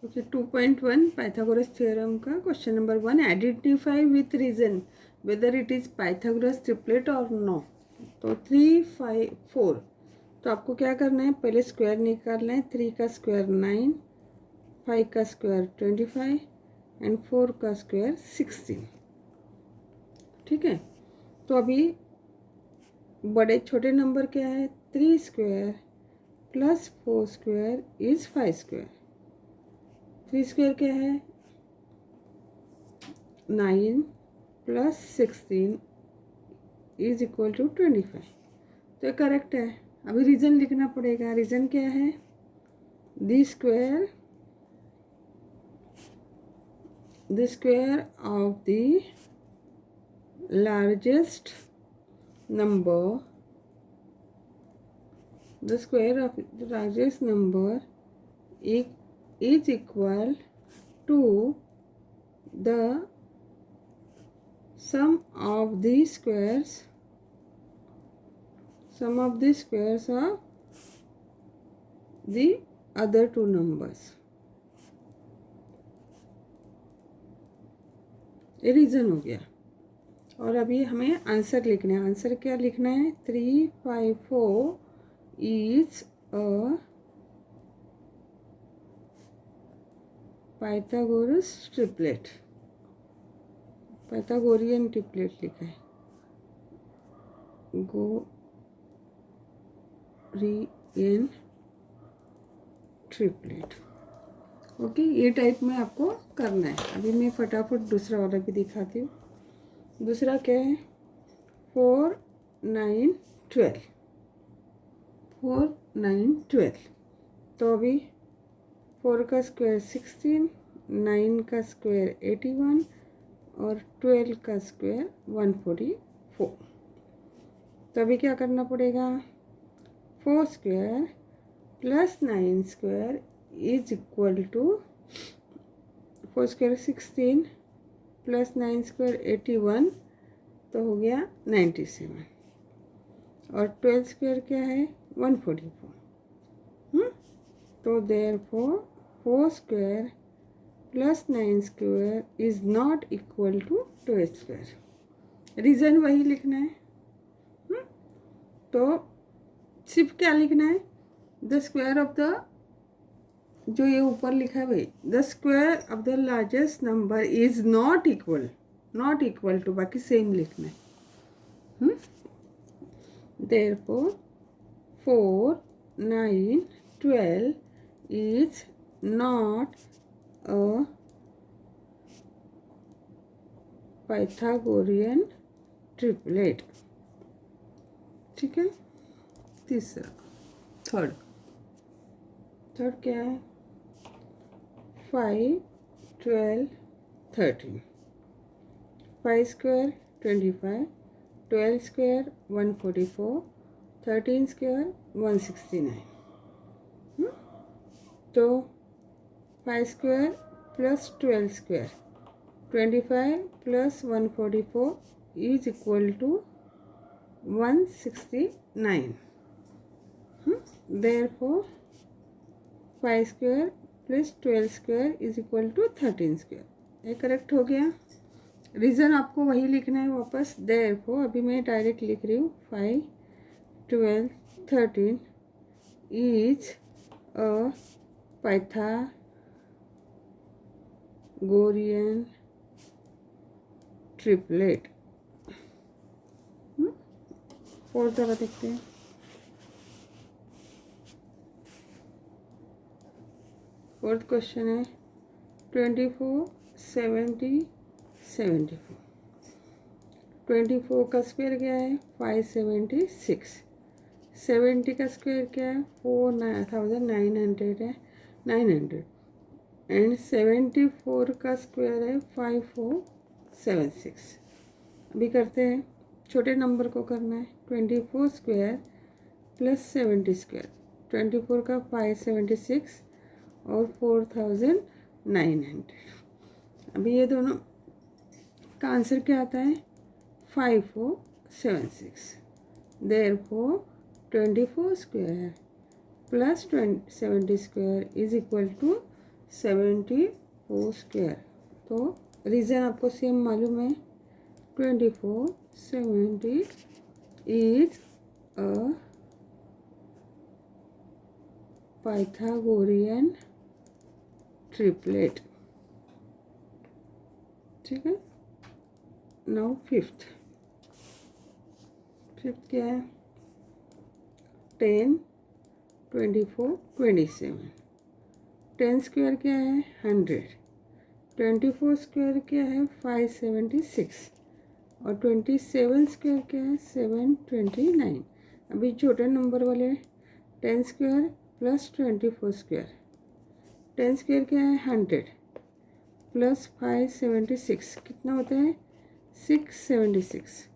Okay 2.1 Pythagoras theorem का question number 1, identify with reason whether it is Pythagoras triplet और no. तो 3, 5, 4, तो आपको क्या करना है, पहले स्क्वायर निकालना है। 3 का स्क्वायर 9, 5 का स्क्वायर 25 एंड 4 का स्क्वायर 16। ठीक है, तो अभी बड़े छोटे नंबर क्या है, 3 square plus 4 square is 5 square. 3 square क्या है, 9 प्लस 16 इज इक्वल टू 25। तो ये करेक्ट है। अभी रीज़न लिखना पड़ेगा। रीज़न क्या है, the square of the largest number, the square of the largest number is equal to the sum of the squares of the other two numbers। ये reason हो गया। और अभी हमें आंसर लिखना है। आंसर क्या लिखना है, 3, 5, 4 is a Pythagoras triplet, Pythagorean triplet लिखा है, गोरियन ट्रिपलेट। ओके, ये टाइप में आपको करना है। अभी मैं फटाफट दूसरा वाला भी दिखाती हूँ। दूसरा क्या है, 4, 9, 12, 4, 9, 12। तो अभी 4 का स्क्वायर 16, 9 का स्क्वायर 81 और 12 का स्क्वायर 144। तो अभी क्या करना पड़ेगा, 4 square plus 9 square is equal to 4 square 16 plus 9 square 81, तो हो गया 97। और 12 स्क्वायर क्या है, 144। तो therefore 4 square plus 9 square is not equal to 12 square. Reason वही लिखना है। तो सिर्फ क्या लिखना है, द स्क्वायर ऑफ द, जो ये ऊपर लिखा है भाई, the square of the largest number is not equal to, बाकी सेम लिखना है। Therefore 4, 9, 12 is not a Pythagorean triplet. ठीक है, तीसरा, थर्ड क्या है, 5, 12, 13। 5 स्क्वायर 25, 12 स्क्वायर 144, 13 स्क्वायर 169। तो 5 square plus 12 square 25 plus 144 is equal to 169। Therefore 5 square plus 12 square is equal to 13 square. ये करेक्ट हो गया। रीज़न आपको वही लिखना है वापस। देयरफॉर अभी मैं डायरेक्ट लिख रही हूँ, 5, 12, 13 is a Pythagorean triplet. Fourth वाला देखते हैं। फोर्थ क्वेश्चन है 24, 70, 74। 24 का स्क्वायर क्या है, 576। 70 का स्क्वायर क्या है, 4900 है, 900। एंड 74 का स्क्वायर है 5476। अभी करते हैं, छोटे नंबर को करना है। 24 स्क्वायर प्लस 70 स्क्वायर, 24 का 576 और 4900। अभी ये दोनों का आंसर क्या आता है, 5476। Therefore 24 square plus 70 square is equal to 74 square. तो रीज़न आपको सेम मालूम है, 2470 इज अ पाइथागोरियन ट्रिपलेट। ठीक है। नाउ फिफ्थ क्या है? 10, 24, 27। 10 स्क्वायर क्या है? 100। 24 स्क्वायर क्या है? 576। और 27 स्क्वायर क्या है? 729। अभी छोटे नंबर वाले 10 स्क्वायर प्लस 24 स्क्वायर। 10 स्क्वायर क्या है? 100 प्लस 576 कितना होता है? 676।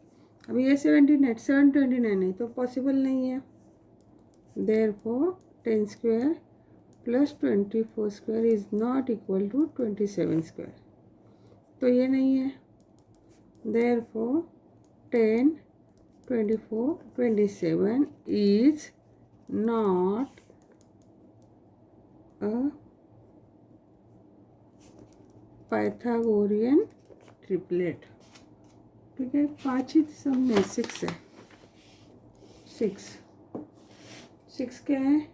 अभी ये 729 है तो पॉसिबल नहीं है। Therefore 10 square plus 24 square is not equal to 27 square. तो ये नहीं है। Therefore 10, 24, 27 is not a Pythagorean triplet. ठीक है। 5 ही सब में 6 है। 6 क्या है?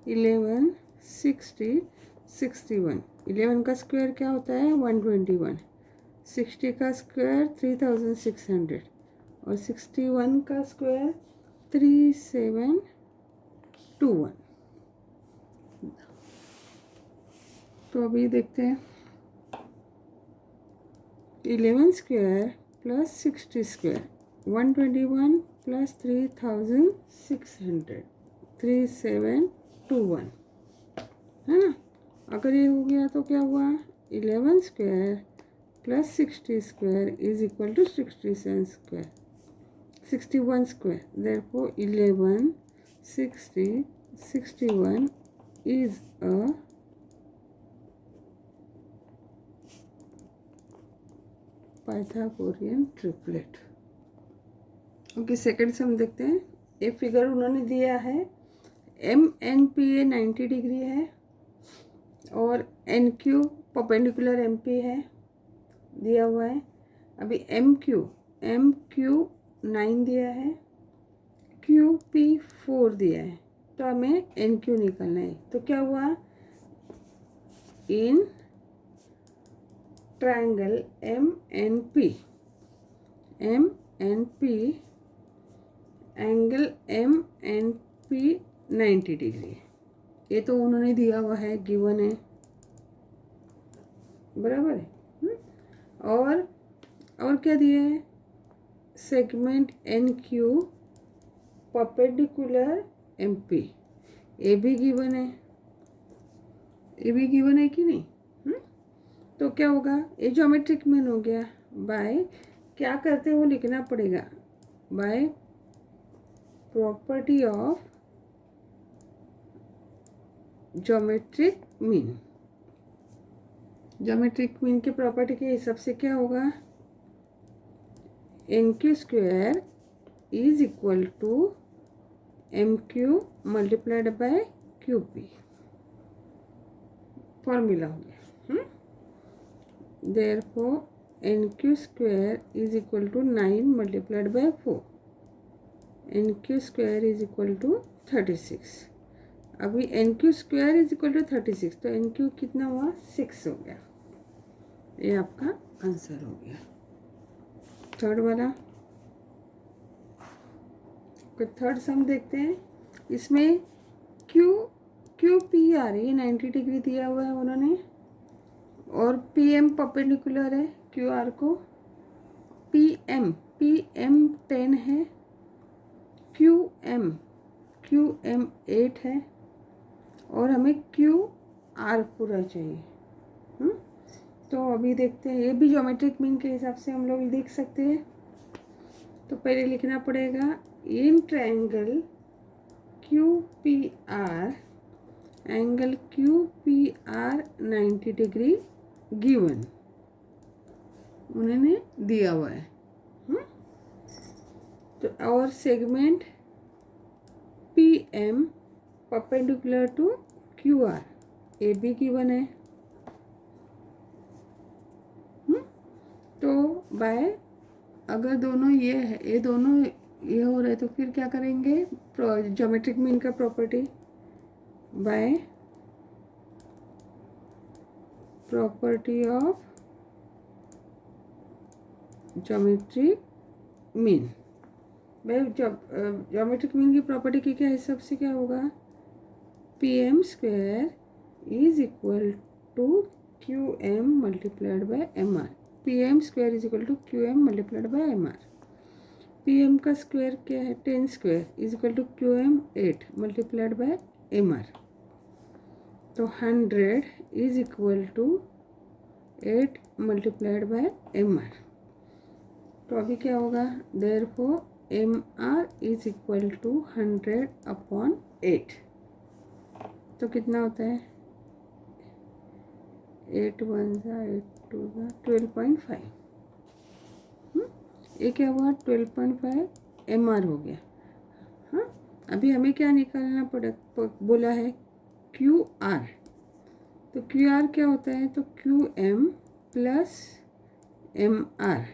11, 60, 61। 11 का स्क्वायर क्या होता है? 121। 60 का स्क्वायर 3600 और 61 का स्क्वायर 3721। तो अभी देखते हैं। 11 स्क्वायर प्लस 60 स्क्वायर 121 प्लस 3600 3721 है ना। अगर ये हो गया तो क्या हुआ? 11 square plus 60 square is equal to 67 square 61 square. Therefore 11 60 61 is a Pythagorean triplet. Okay, second sum देखते हैं। ये फिगर उन्होंने दिया है, MNPA 90 डिग्री है और NQ परपेंडिकुलर MP है, दिया हुआ है। अभी MQ 9 दिया है, QP 4 दिया है, तो हमें NQ निकालना है। तो क्या हुआ? In triangle MNP angle MNP 90 degree. ये तो उन्होंने दिया हुआ है, गिवन है, बराबर है। और क्या दिया है? सेगमेंट NQ परपेंडिकुलर MP, ये भी गिवन है। ये भी गिवन है कि नहीं? तो क्या होगा? ये ज्योमेट्रिक मीन हो गया। बाय क्या करते हो लिखना पड़ेगा, by property of geometric mean. Geometric mean के प्रॉपर्टी के हिसाब से क्या होगा? NQ square is equal to MQ multiplied by QP। Formula हो गया। Therefore NQ square is equal to 9 multiplied by 4। NQ square is equal to 36। अभी NQ square is equal to 36, तो NQ कितना हुआ? 6 हो गया। ये आपका आंसर हो गया। थर्ड वाला, थर्ड सम देखते हैं। इसमें QPR ये 90 डिग्री दिया हुआ है उन्होंने, और PM परपेंडिकुलर है QR को। PM 10 है, QM 8 है, और हमें QR पूरा चाहिए। तो अभी देखते हैं। ये भी ज्योमेट्रिक मीन के हिसाब से हम लोग देख सकते हैं। तो पहले लिखना पड़ेगा, in triangle QPR angle QPR 90 degree given, उन्होंने दिया हुआ है। तो और segment PM perpendicular to QR A B given है। तो बाय, अगर दोनों ये है, ये दोनों ये हो रहे तो फिर क्या करेंगे, ज्योमेट्रिक मीन का property by property of geometric mean. भाई ज्योमेट्रिक मीन की प्रॉपर्टी के क्या हिसाब से क्या होगा, P M square is equal to Q M multiplied by M R. P M square is equal to Q M multiplied by M R. P M का square क्या है, 10 square is equal to Q M 8 multiplied by M R. तो 100 is equal to 8 multiplied by M R. तो अभी क्या होगा, therefore M R is equal to 100 upon 8। तो कितना होता है, 8 1 जा 8 2 जा 12.5। ये क्या हुआ, 12.5 एम आर हो गया। हाँ, अभी हमें क्या निकालना बोला है, क्यू आर। तो क्यू आर क्या होता है, तो Q M plus M R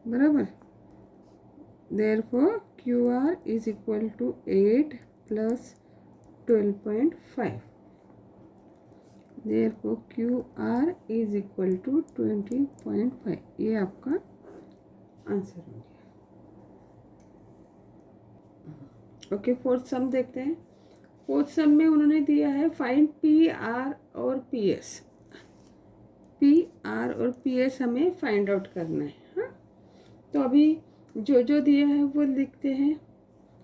बराबर। Therefore Q R is equal to 8 plus 12.5। Therefore Q R is equal to 20.5। ये आपका आंसर हो गया। ओके, फोर्थ सम देखते हैं। फोर्थ सम में उन्होंने दिया है फाइंड पी आर और पी एस। पी आर और पी एस हमें फाइंड आउट करना है। हाँ, तो अभी जो जो दिया है वो लिखते हैं।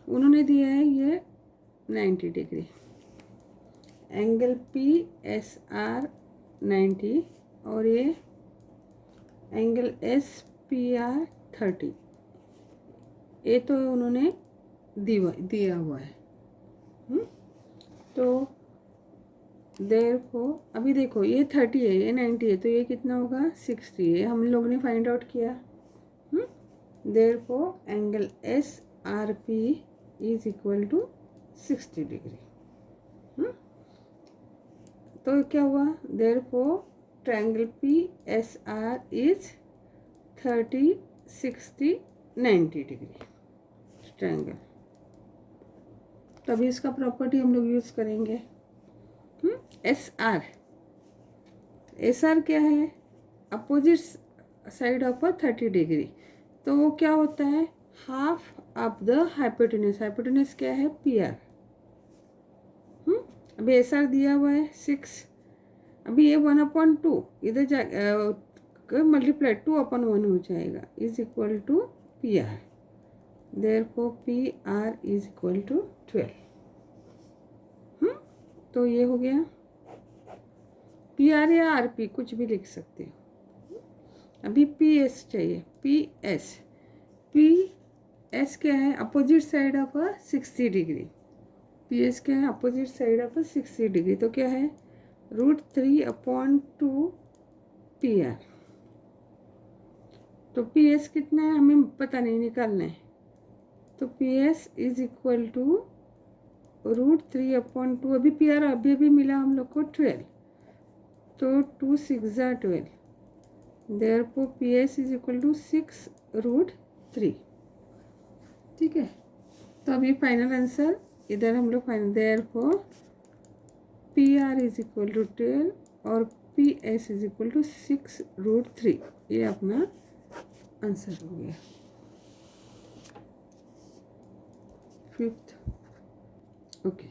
उन्होंने दिया है ये 90 degree, angle P S are 90, और ये एंगल एस पी आर 30। ये तो उन्होंने दिया हुआ है। तो देयरफॉर अभी देखो, ये 30 है, ये 90 है, तो ये कितना होगा, 60 है। हम लोग ने फाइंड आउट किया। Therefore angle S R P is equal to 60 degree. तो क्या हुआ, therefore triangle P S R is 30 60 90 degree triangle. तभी इसका प्रॉपर्टी हम लोग यूज़ करेंगे। एस आर, एस आर क्या है, अपोजिट साइड ऑफ 30 डिग्री। तो वो क्या होता है, half of the hypotenuse. Hypotenuse क्या है, पी आर। अभी एस आर दिया हुआ है 6। अभी ये 1/2 इधर जा मल्टीप्लाई 2/1 हो जाएगा, is equal to P R. Therefore P R is equal to 12। तो ये हो गया, पी आर या आर पी कुछ भी लिख सकते हो। अभी पी एस चाहिए, पी एस क्या है, opposite side of 60 degree. P S क्या है, अपोजिट साइड ऑफ 60 डिग्री। तो क्या है, √3/2 पी आर। तो पी एस कितना है हमें पता नहीं, निकालना है। तो P S is equal to √3/2। अभी पी आर अभी मिला हम लोग को 12, तो 2 6 12। Therefore P S is equal to 6√3। ठीक है, तो अभी फाइनल आंसर इधर हम लोग final, therefore P R is equal to 12 और P S is equal to 6√3। ये अपना आंसर हो गया। Fifth, okay,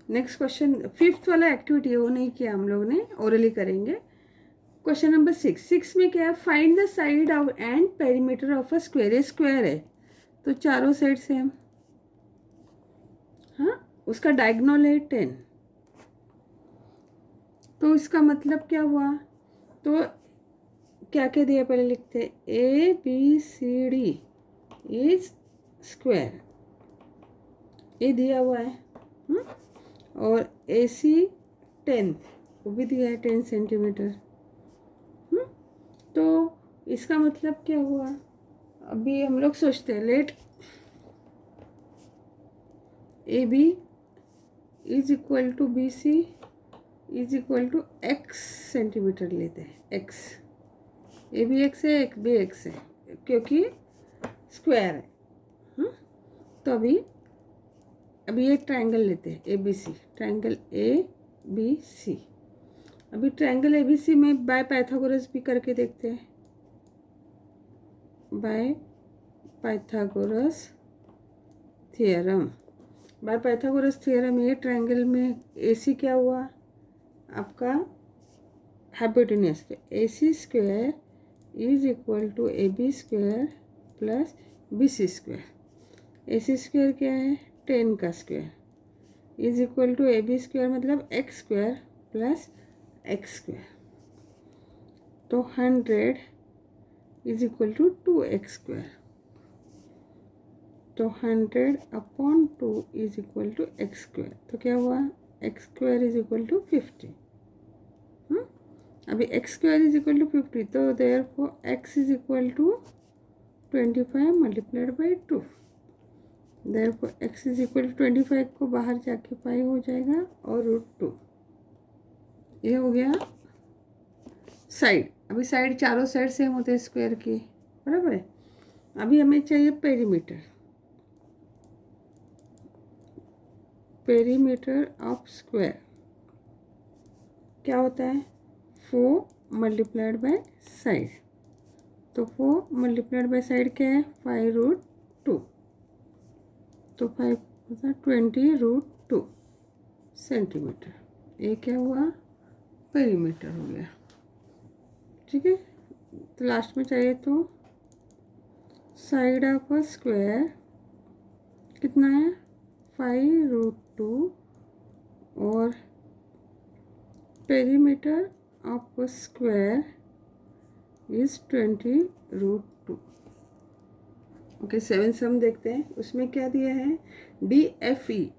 next question. Fifth वाला एक्टिविटी है वो नहीं किया हम लोग ने, ओरली करेंगे। क्वेश्चन नंबर 6 में क्या है, find the side of and perimeter of a square. ये स्क्वायर है तो चारों साइड से हम, हाँ, उसका डायगोनल है 10। तो इसका मतलब क्या हुआ, तो क्या क्या दिया पहले लिखते हैं, A B C D is square, ये दिया हुआ है। और ए सी 10 वो भी दिया है 10 सेंटीमीटर। तो इसका मतलब क्या हुआ, अभी हम लोग सोचते हैं, let A B is equal to B C is equal to X centimetre लेते हैं। एक्स, ए भी एक्स है, एक भी एक्स है, क्योंकि स्क्वायर है। तो अभी एक ट्रायंगल लेते हैं, A B C, triangle A B C. अभी ट्रायंगल ए बी सी में बाय पाइथागोरस भी करके देखते हैं। By Pythagoras theorem, by Pythagoras theorem ये ट्रायंगल में ए सी क्या हुआ आपका हाइपोटेन्यूज, तो A C square is equal to A B square plus B C square. A C square क्या है 10 का square is equal to A B square मतलब X square plus X square. तो 100 is equal to 2x square. तो 100/2 is equal to X square. तो क्या हुआ x square is equal to 50। अभी X square is equal to 50, तो therefore X is equal to 25 multiplied by 2। Therefore X is equal to 25 को बाहर जाके पाई हो जाएगा और √2। ये हो गया साइड। अभी साइड चारों साइड सेम होते हैं स्क्वायर की, बराबर है। अभी हमें चाहिए पेरीमीटर, पेरीमीटर ऑफ स्क्वायर क्या होता है 4 मल्टीप्लाइड बाय साइड। तो 4 मल्टीप्लाइड बाय साइड क्या है 5√2। तो 5 होता 20√2 सेंटीमीटर। ये क्या हुआ पेरीमीटर हो गया, ठीक है। तो लास्ट में चाहिए तो साइड ऑफ अ स्क्वायर कितना है 5√2 और perimeter of a square is 20√2। Okay, 7 सम देखते हैं। उसमें क्या दिया है DFE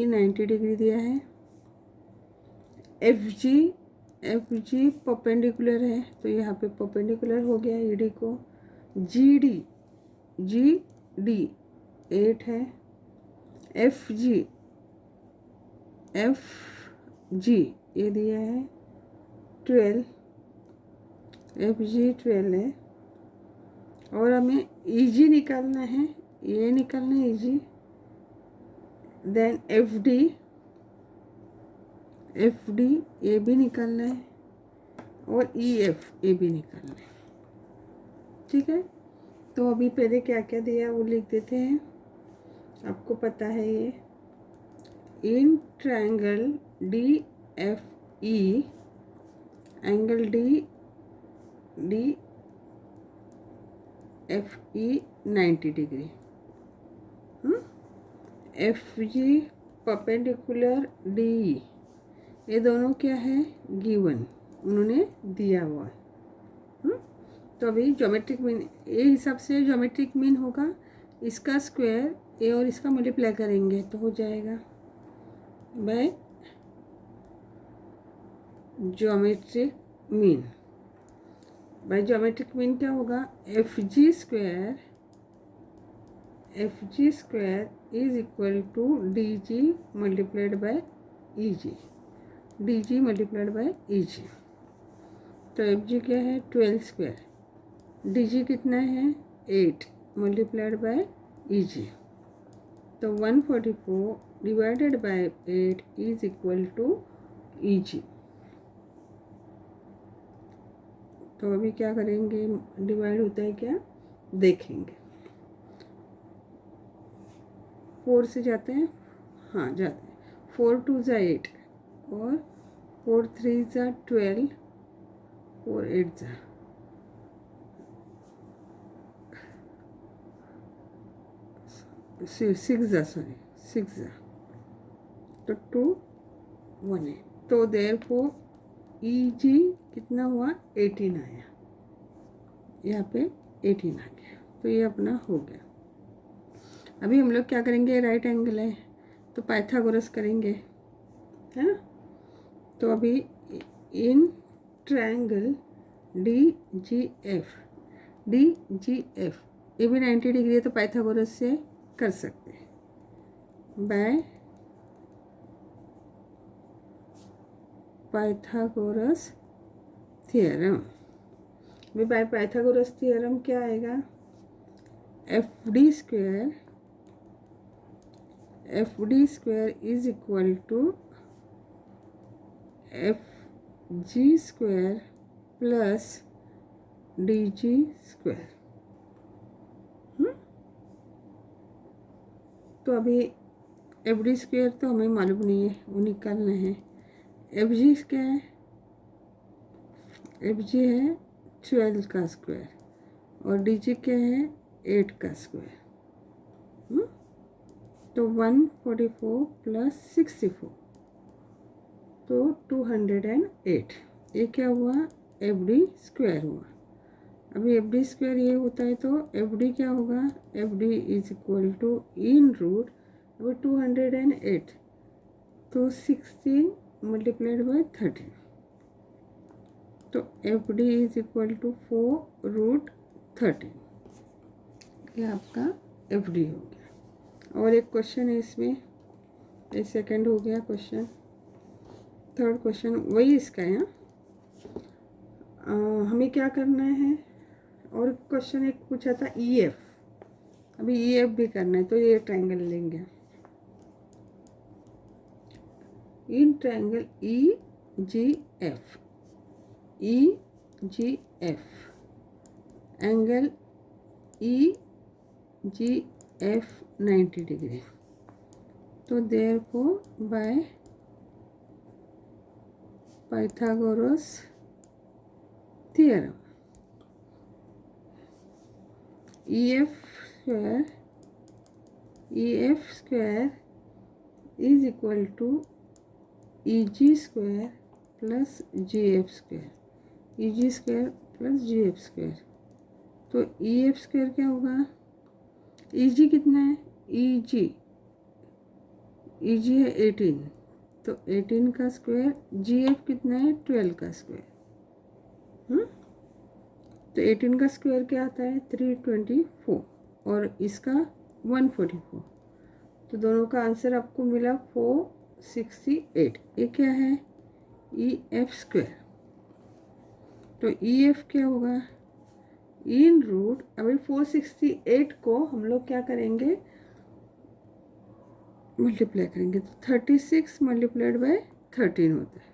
90 डिग्री दिया है। FG परपेंडिकुलर है, तो यहाँ पे परपेंडिकुलर हो गया ED को। GD 8 है। FG ये दिया है 12, FG 12 है। और हमें EG निकालना है, ये निकालना है EG। देन FD ये भी निकालना है और EF ये भी निकालना है, ठीक है। तो अभी पहले क्या क्या दिया वो लिख देते हैं, आपको पता है ये। In triangle DFE angle DFE 90 degree. FG perpendicular DE ये दोनों क्या है गिवन, उन्होंने दिया हुआ है। तो अभी ज्योमेट्रिक मीन ये हिसाब से ज्योमेट्रिक मीन होगा इसका स्क्वायर ए और इसका मल्टीप्लाई करेंगे तो हो जाएगा by geometric mean. By geometric mean क्या होगा FG square is equal to DG multiplied by EG, DG multiplied by EG। तो FG क्या है 12 स्क्वायर, DG कितना है 8 मल्टीप्लाइड बाय EG। तो 144 divided by 8 is equal to EG। तो अभी क्या करेंगे डिवाइड होता है क्या देखेंगे। 4 से जाते हैं, हाँ जाते हैं। 4 2 ज़ा 8 और 4 3 ज़ा 12 4 8 ज़ा 6 ज़ा 6 ज़ा तो 2 1 8। तो देयरफॉर EG कितना हुआ 18 आया, यहाँ पे 18 आ गया। तो ये अपना हो गया। अभी हम लोग क्या करेंगे राइट एंगल है तो पाइथागोरस करेंगे, है ना। तो अभी इन ट्रायंगल DGF ये भी 90 डिग्री है तो पाइथागोरस से कर सकते हैं बाय पाइथागोरस थियरम। अभी बाय पाइथागोरस थियरम क्या आएगा, F D square is equal to F G square plus D G square. तो अभी एफ डी स्क्वायर तो हमें मालूम नहीं है, वो निकालना है। एफ जी क्या है, एफ जी है 12 का स्क्वायर और डी जी क्या है 8 का स्क्वायर। तो 144 प्लस 64 तो 208। ये क्या हुआ, एफ डी स्क्वायर हुआ। अभी एफ डी स्क्वायर ये होता है तो एफ डी क्या होगा, F D is equal to in root, अभी 208 तो 16 मल्टीप्लाइड बाय 30, तो F D is equal to 4√30। ये आपका एफ डी हो गया। और एक क्वेश्चन है इसमें, ये सेकंड हो गया क्वेश्चन। थर्ड क्वेश्चन वही इसका है। हमें क्या करना है, और क्वेश्चन एक पूछा था ई एफ, अभी ई एफ भी करना है। तो ये ट्रायंगल लेंगे, in triangle E G F, E G F angle E G F 90 degree. तो therefore by Pythagoras theorem E F square is equal to E G square plus G F square, E G square plus G F square. तो E F square क्या होगा, ई जी कितना है, ई जी है 18, तो 18 का square, जी F कितना है 12 का स्क्वायर। तो 18 का स्क्वायर क्या आता है 324 और इसका 144। तो दोनों का आंसर आपको मिला 468। ये क्या है, ई एफ स्क्वायर। तो ई एफ क्या होगा, इन रूट, अभी 468 को हम लोग क्या करेंगे, मल्टीप्लाई करेंगे। तो 36 मल्टीप्लाइड बाय 13 होता है।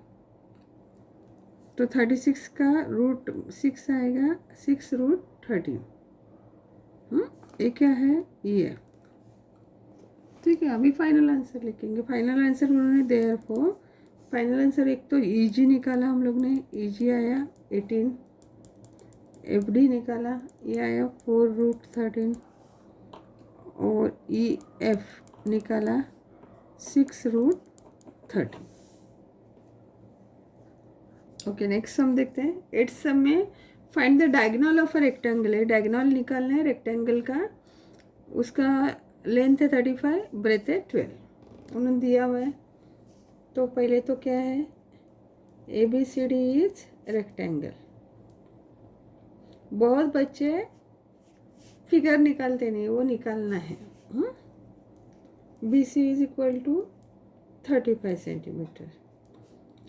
तो 36 का रूट 6 आएगा, 6√13। ये क्या है, ई एफ। ठीक है, अभी फाइनल आंसर लिखेंगे। फाइनल आंसर उन्होंने देयरफॉर, फाइनल आंसर एक तो ई जी निकाला हम लोग ने, ई जी आया 18, एफ डी निकाला, ये आया 4√13 और ई एफ निकाला 6√13। ओके, नेक्स्ट सम देखते हैं। 8th सम में find the diagonal of a rectangle है, डायगोनल निकालना है रेक्टेंगल का। उसका लेंथ है 35, ब्रेथ है 12, उन्होंने दिया हुआ है। तो पहले तो क्या है, A B C D is rectangle. बहुत बच्चे फिगर निकालते नहीं, वो निकालना है। B C is equal to 35 centimetre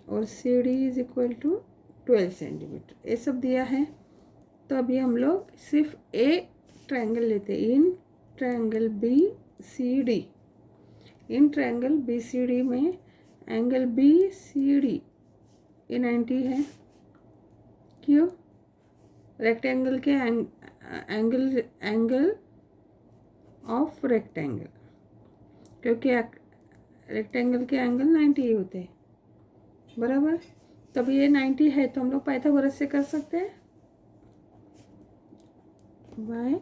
और C D is equal to 12 centimetre, ये सब दिया है। तो अभी हम लोग सिर्फ ए ट्रायंगल लेते हैं, in triangle B C D. In triangle B C D में एंगल बी सी डी ये 90 है। क्यों, रेक्टेंगल के एंगल ऑफ रेक्टेंगल, क्योंकि रेक्टेंगल के एंगल 90 ही होते हैं, बराबर। तब ये 90 है तो हम लोग पाइथागोरस से कर सकते हैं, बाय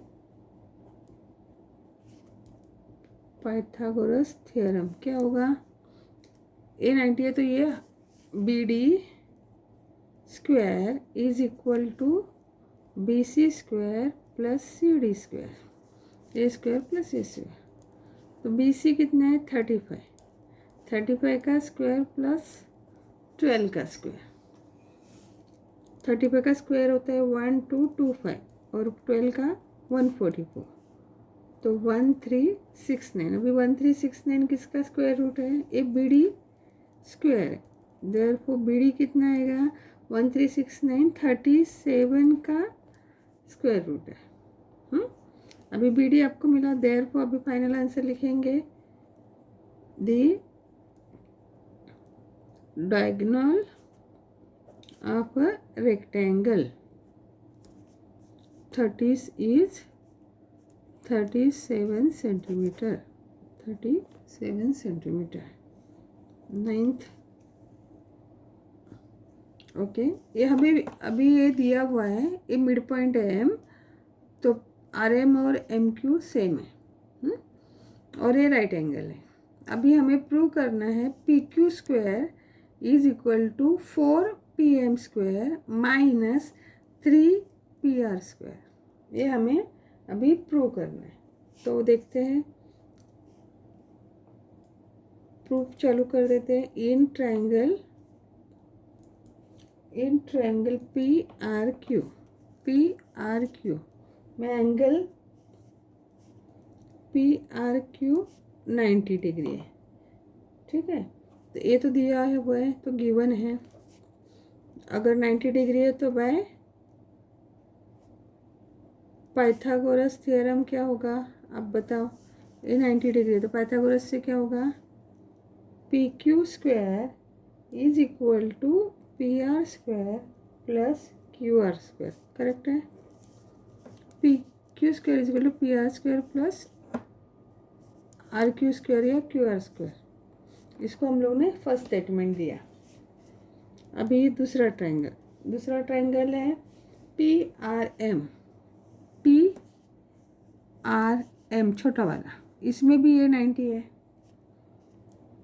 पाइथागोरस थ्योरम। क्या होगा, ए 90 है तो ये B D square is equal to B C square plus C D square, A square plus A square. तो बी सी कितना है 35, 35 का स्क्वायर प्लस 12 का स्क्वायर। 35 का स्क्वायर होता है 1225 और 12 का 144, तो 1369। अभी 1369 किसका स्क्वायर रूट है, ए बी डी स्क्वायर है, देयरफॉर बी डी कितना आएगा 1369 37 का स्क्वायर रूट है। अभी बी डी आपको मिला, देयरफॉर अभी फाइनल आंसर लिखेंगे the diagonal of a rectangle 30 is 37 centimetre, 37 centimetre. 9th okay, ये हमें अभी ये दिया हुआ है, ये मिड पॉइंट है एम, तो आर एम और एम क्यू सेम है, और ये राइट एंगल है। अभी हमें प्रूव करना है P Q square is equal to 4 P M square minus 3 P R square. ये हमें अभी प्रूव करना है, तो देखते हैं, प्रूफ चालू कर देते हैं। In triangle P R Q में angle P R Q 90 degree है, ठीक है। तो ये तो दिया है वो है, तो गिवन है, अगर 90 डिग्री है तो बाय पाइथागोरस थ्योरम क्या होगा, आप बताओ। ये 90 डिग्री है तो पाइथागोरस से क्या होगा, P Q square is equal to P R square plus Q R square, correct है। P Q square is equal to P R square plus R Q square या क्यू आर स्क्वायर। इसको हम लोग ने first statement दिया। अभी दूसरा triangle है पी आर एम छोटा वाला, इसमें भी ये 90 है,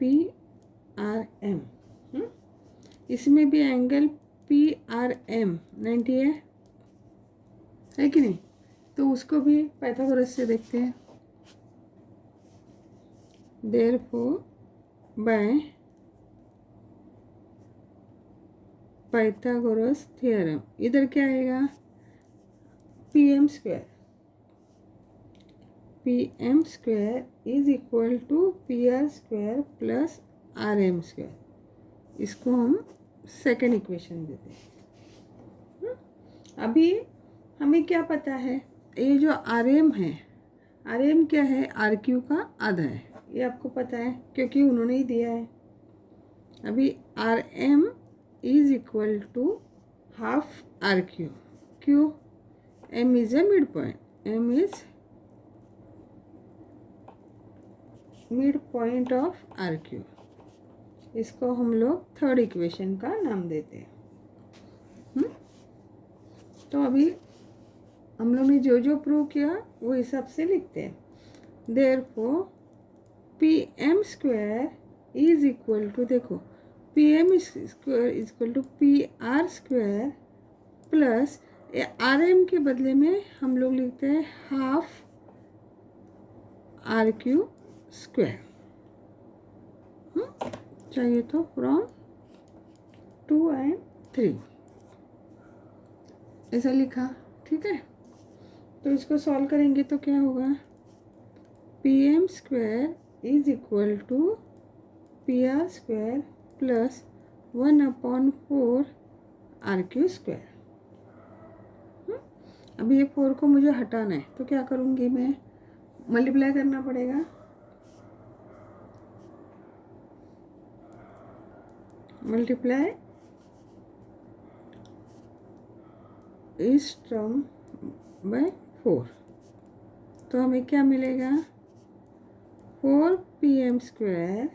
पी आर एम, इसमें भी एंगल पी आर एम 90 है कि नहीं। तो उसको भी पाइथागोरस से देखते हैं। देयरफॉर बाय पाइथागोरस थ्योरम इधर क्या आएगा, P M square is equal to P R square plus R M square. इसको हम सेकेंड इक्वेशन देते हैं। अभी हमें क्या पता है, ये जो आर एम है, आर एम क्या है, आर क्यू का आधा है, ये आपको पता है क्योंकि उन्होंने ही दिया है। अभी R M is equal to half R Q, Q M is a mid point, M is mid point of R Q. इसको हम लोग थर्ड इक्वेशन का नाम देते हैं। तो अभी हम लोग ने जो जो प्रूव किया वो हिसाब से लिखते हैं। Therefore P M square is equal to, देखो P M square is equal to P R square plus R M के बदले में हम लोग लिखते हैं हाफ आर क्यू स्क्वायर। चाहिए तो फ्रॉम 2 and 3 ऐसा लिखा, ठीक है। तो इसको सॉल्व करेंगे तो क्या होगा, P M square is equal to P R square plus 1/4 R Q square. अभी ये 4 को मुझे हटाना है, तो क्या करूँगी मैं, मल्टीप्लाई करना पड़ेगा। मल्टीप्लाई इस टर्म बाय 4, तो हमें क्या मिलेगा, 4 P M square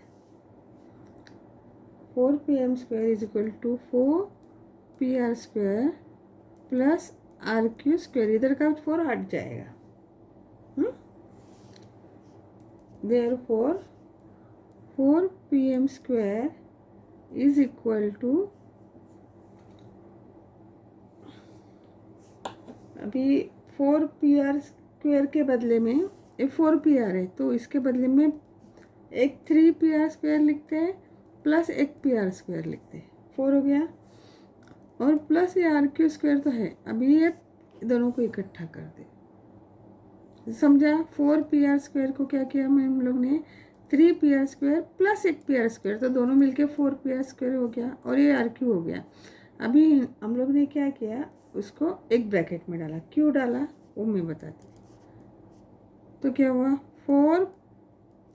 is equal to 4 P R square plus R Q square, इधर का 4 हट जाएगा। Therefore 4 P M square is equal to, अभी 4 पी आर स्क्वायर के बदले में ये 4 पी आर है, तो इसके बदले में एक 3 पी आर स्क्वायर लिखते हैं प्लस एक पी आर स्क्वायर लिखते हैं, 4 हो गया, और प्लस ये आर क्यू स्क्वायर तो है। अभी ये दोनों को इकट्ठा कर दे, समझा। 4 पी आर स्क्वायर को क्या किया हम लोग ने 3 P R square plus 1 P R square, तो दोनों मिलके 4 पी आर स्क्वायर हो गया और ये आर क्यू हो गया। अभी हम लोग ने क्या किया, उसको एक ब्रैकेट में डाला, क्यों डाला वो मैं बताती हूँ। तो क्या हुआ, 4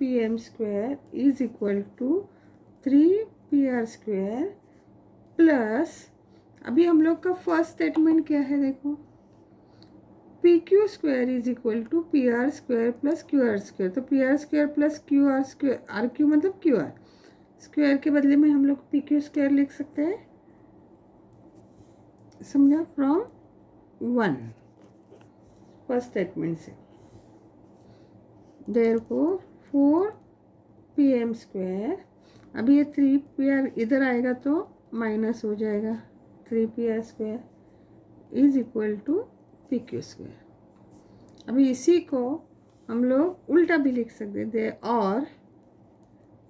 P M square is equal to 3 P R square plus, अभी हम लोग का फर्स्ट स्टेटमेंट क्या है देखो, P Q square is equal to P R square plus Q R square. तो P R square plus Q R square, R Q मतलब Q R square के बदले में हम लोग पी क्यू स्क्वायर लिख सकते हैं, समझा, फ्रॉम 1 फर्स्ट स्टेटमेंट से। देयरफॉर 4 पी एम स्क्वायर, अभी ये 3 पी आर इधर आएगा तो माइनस हो जाएगा, 3 P R square is equal to P Q square. अभी इसी को हम लोग उल्टा भी लिख सकते थे, और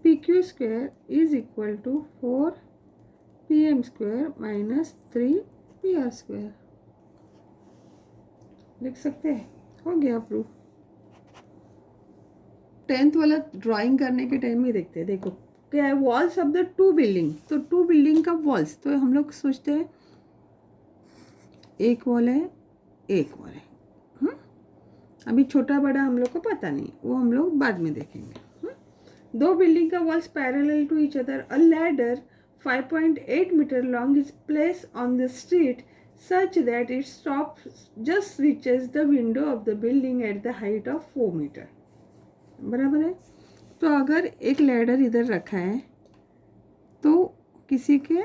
P Q square is equal to 4 P M square minus 3 P R square लिख सकते हैं। हो गया प्रूफ। 10th वाला ड्राइंग करने के टाइम में देखते हैं, देखो क्या है, वॉल्स ऑफ द 2 बिल्डिंग। तो 2 बिल्डिंग का वॉल्स, तो हम लोग सोचते हैं एक वॉल है एक वॉल है। अभी छोटा बड़ा हम लोग को पता नहीं, वो हम लोग बाद में देखेंगे। 2 बिल्डिंग का walls parallel to each other, a ladder 5.8 metre long is place on the street such that its top just reaches the window of the building at the height of 4 metre. बराबर है। तो अगर एक ladder इधर रखा है तो किसी के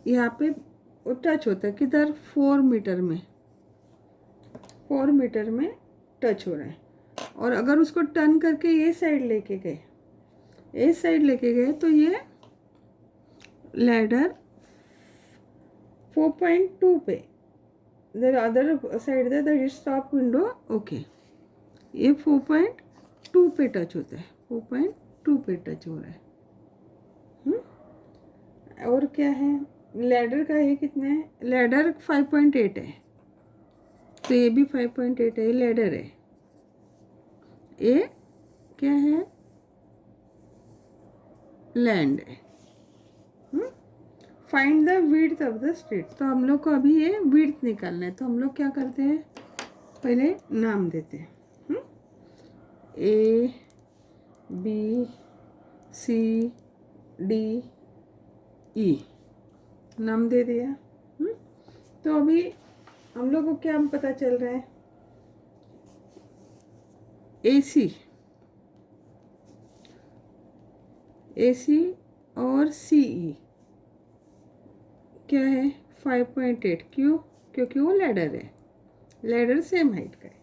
यहाँ पे वो टच होता है, किधर, 4 मीटर में, 4 मीटर में टच हो रहा है। और अगर उसको टर्न करके ये साइड लेके गए, इस साइड लेके गए, तो ये लैडर 4.2 पे, the other side the its top window, okay, ये 4.2 पे टच होता है, 4.2 पे टच हो रहा है। और क्या है, लैडर का ये कितना है, लैडर 5.8 है, तो ये भी 5.8 है, ये लैडर है। ये क्या है, लैंड है। Find the width of the street, तो हम लोग को अभी ये विड्थ निकालना है। तो हम लोग क्या करते हैं, पहले नाम देते हैं, A B C D E, नाम दे दिया। तो अभी हम लोग को क्या पता चल रहा है, ए सी और सी ई क्या है, 5.8, क्यों, क्योंकि वो लैडर है, लैडर सेम हाइट का है।